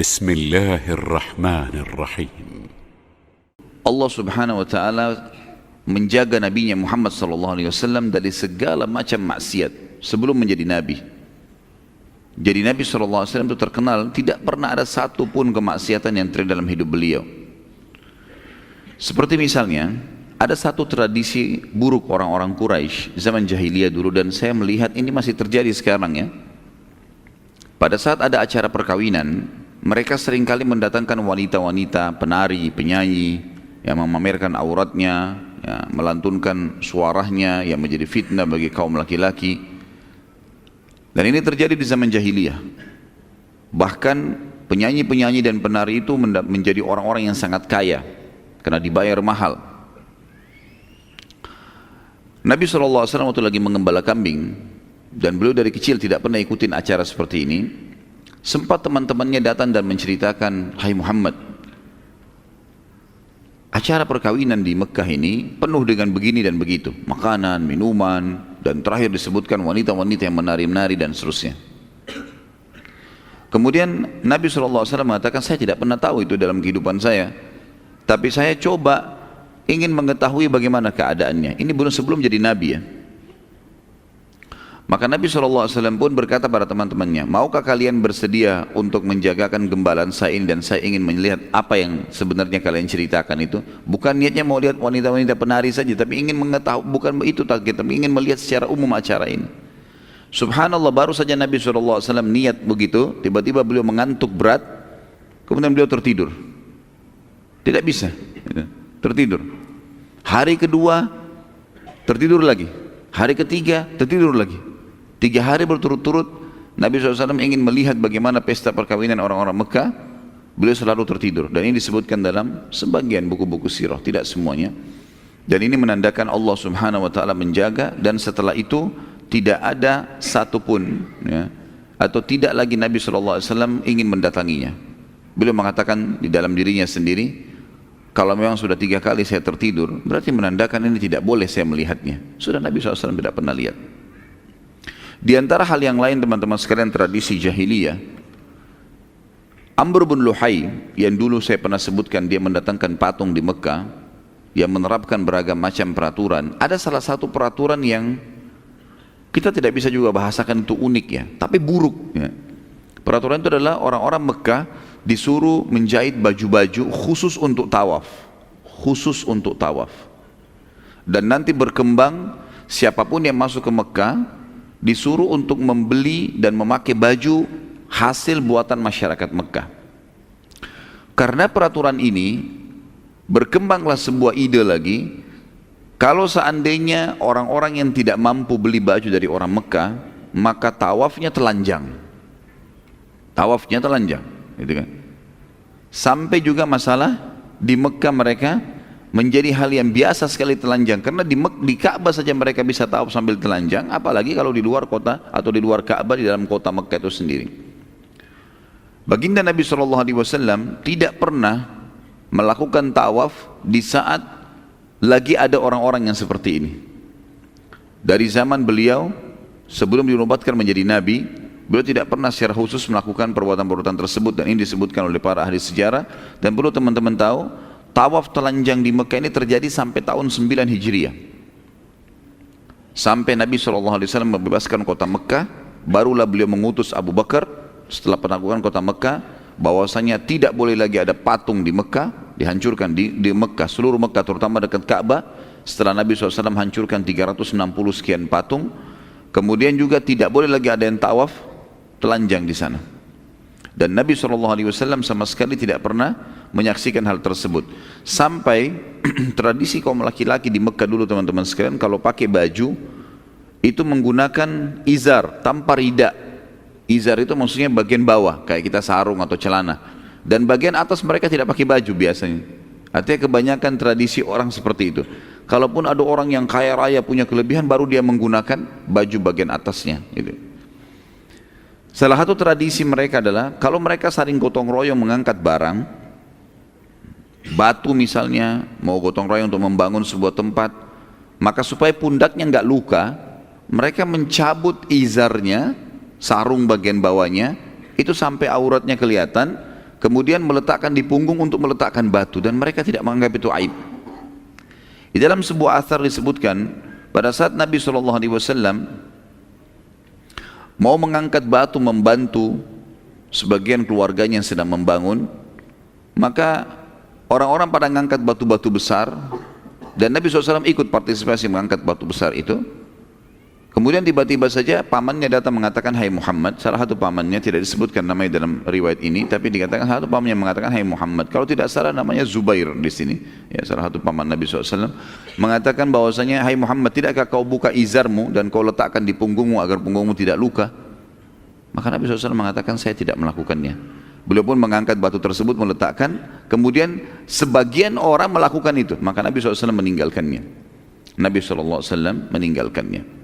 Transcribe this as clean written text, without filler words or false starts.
بسم الله الرحمن الرحيم. Allah subhanahu wa ta'ala menjaga nabinya Muhammad sallallahu alaihi wasallam dari segala macam maksiat sebelum menjadi nabi. Jadi Nabi sallallahu alaihi wasallam itu terkenal tidak pernah ada satu pun kemaksiatan yang terjadi dalam hidup beliau. Seperti misalnya ada satu tradisi buruk orang-orang Quraisy zaman jahiliyah dulu, dan saya melihat ini masih terjadi sekarang ya. Pada saat ada acara perkawinan, mereka seringkali mendatangkan wanita-wanita, penari, penyanyi yang memamerkan auratnya, ya, melantunkan suaranya yang menjadi fitnah bagi kaum laki-laki. Dan ini terjadi di zaman jahiliyah. Bahkan penyanyi-penyanyi dan penari itu menjadi orang-orang yang sangat kaya karena dibayar mahal. Nabi SAW waktu lagi mengembala kambing, dan beliau dari kecil tidak pernah ikutin acara seperti ini. Sempat teman-temannya datang dan menceritakan, "Hai Muhammad, acara perkawinan di Mekah ini penuh dengan begini dan begitu, makanan, minuman, dan terakhir disebutkan wanita-wanita yang menari-menari dan seterusnya." Kemudian Nabi SAW mengatakan, "Saya tidak pernah tahu itu dalam kehidupan saya, tapi saya coba ingin mengetahui bagaimana keadaannya." Ini belum sebelum jadi Nabi ya. Maka Nabi SAW pun berkata pada teman-temannya, "Maukah kalian bersedia untuk menjagakan gembalaan saya ini, dan saya ingin melihat apa yang sebenarnya kalian ceritakan itu." Bukan niatnya mau lihat wanita-wanita penari saja, tapi ingin mengetahui, bukan itu target, tapi ingin melihat secara umum acara ini. Subhanallah, baru saja Nabi SAW niat begitu, tiba-tiba beliau mengantuk berat, kemudian beliau tertidur. Tidak bisa, tertidur. Hari kedua, tertidur lagi. Hari ketiga, tertidur lagi. 3 hari berturut-turut Nabi SAW ingin melihat bagaimana pesta perkawinan orang-orang Mekah. Beliau selalu tertidur, dan ini disebutkan dalam sebagian buku-buku sirah, tidak semuanya. Dan ini menandakan Allah Subhanahu wa ta'ala menjaga, dan setelah itu tidak ada satupun ya, atau tidak lagi Nabi SAW ingin mendatanginya. Beliau mengatakan di dalam dirinya sendiri, kalau memang sudah 3 kali saya tertidur, berarti menandakan ini tidak boleh saya melihatnya. Sudah Nabi SAW tidak pernah lihat. Di antara hal yang lain teman-teman sekalian, tradisi jahiliyah, Amr bin Luhai yang dulu saya pernah sebutkan, dia mendatangkan patung di Mekah yang menerapkan beragam macam peraturan. Ada salah satu peraturan yang kita tidak bisa juga bahasakan itu unik ya, tapi buruk ya. Peraturan itu adalah orang-orang Mekah disuruh menjahit baju-baju khusus untuk tawaf, khusus untuk tawaf. Dan nanti berkembang, siapapun yang masuk ke Mekah disuruh untuk membeli dan memakai baju hasil buatan masyarakat Mekah. Karena peraturan ini, berkembanglah sebuah ide lagi, kalau seandainya orang-orang yang tidak mampu beli baju dari orang Mekah, maka tawafnya telanjang. Tawafnya telanjang, gitu kan? Sampai juga masalah di Mekah mereka menjadi hal yang biasa sekali telanjang, karena di Ka'bah saja mereka bisa tawaf sambil telanjang, apalagi kalau di luar kota atau di luar Ka'bah, di dalam kota Mekah itu sendiri. Baginda Nabi SAW tidak pernah melakukan tawaf di saat lagi ada orang-orang yang seperti ini. Dari zaman beliau sebelum dinobatkan menjadi Nabi, beliau tidak pernah secara khusus melakukan perbuatan-perbuatan tersebut, dan ini disebutkan oleh para ahli sejarah. Dan perlu teman-teman tahu, tawaf telanjang di Mekah ini terjadi sampai tahun 9 Hijriah. Sampai Nabi SAW membebaskan kota Mekah, barulah beliau mengutus Abu Bakar setelah penaklukan kota Mekah, bahwasanya tidak boleh lagi ada patung di Mekah, dihancurkan di Mekah, seluruh Mekah terutama dekat Ka'bah. Setelah Nabi SAW hancurkan 360 sekian patung, kemudian juga tidak boleh lagi ada yang tawaf telanjang di sana. Dan Nabi SAW sama sekali tidak pernah menyaksikan hal tersebut. Sampai tradisi kaum laki-laki di Mekah dulu teman-teman sekalian, kalau pakai baju itu menggunakan izar tanpa rida. Izar itu maksudnya bagian bawah, kayak kita sarung atau celana. Dan bagian atas mereka tidak pakai baju biasanya. Artinya kebanyakan tradisi orang seperti itu. Kalaupun ada orang yang kaya raya punya kelebihan, baru dia menggunakan baju bagian atasnya gitu. Salah satu tradisi mereka adalah kalau mereka saling gotong royong mengangkat barang, batu misalnya, mau gotong royong untuk membangun sebuah tempat, maka supaya pundaknya nggak luka, mereka mencabut izarnya, sarung bagian bawahnya, itu sampai auratnya kelihatan, kemudian meletakkan di punggung untuk meletakkan batu, dan mereka tidak menganggap itu aib. Di dalam sebuah athar disebutkan, pada saat Nabi SAW mau mengangkat batu membantu sebagian keluarganya yang sedang membangun, maka orang-orang pada mengangkat batu-batu besar, dan Nabi SAW ikut partisipasi mengangkat batu besar itu. Kemudian tiba-tiba saja pamannya datang mengatakan, "Hai Muhammad." Salah satu pamannya, tidak disebutkan namanya dalam riwayat ini, tapi dikatakan salah satu pamannya mengatakan, "Hai Muhammad." Kalau tidak salah namanya Zubair di sini. Ya, salah satu paman Nabi SAW mengatakan bahwasanya, "Hai Muhammad, tidakkah kau buka izarmu dan kau letakkan di punggungmu agar punggungmu tidak luka?" Maka Nabi SAW mengatakan, "Saya tidak melakukannya." Beliau pun mengangkat batu tersebut, meletakkan, kemudian sebagian orang melakukan itu, maka Nabi SAW meninggalkannya. Nabi SAW meninggalkannya.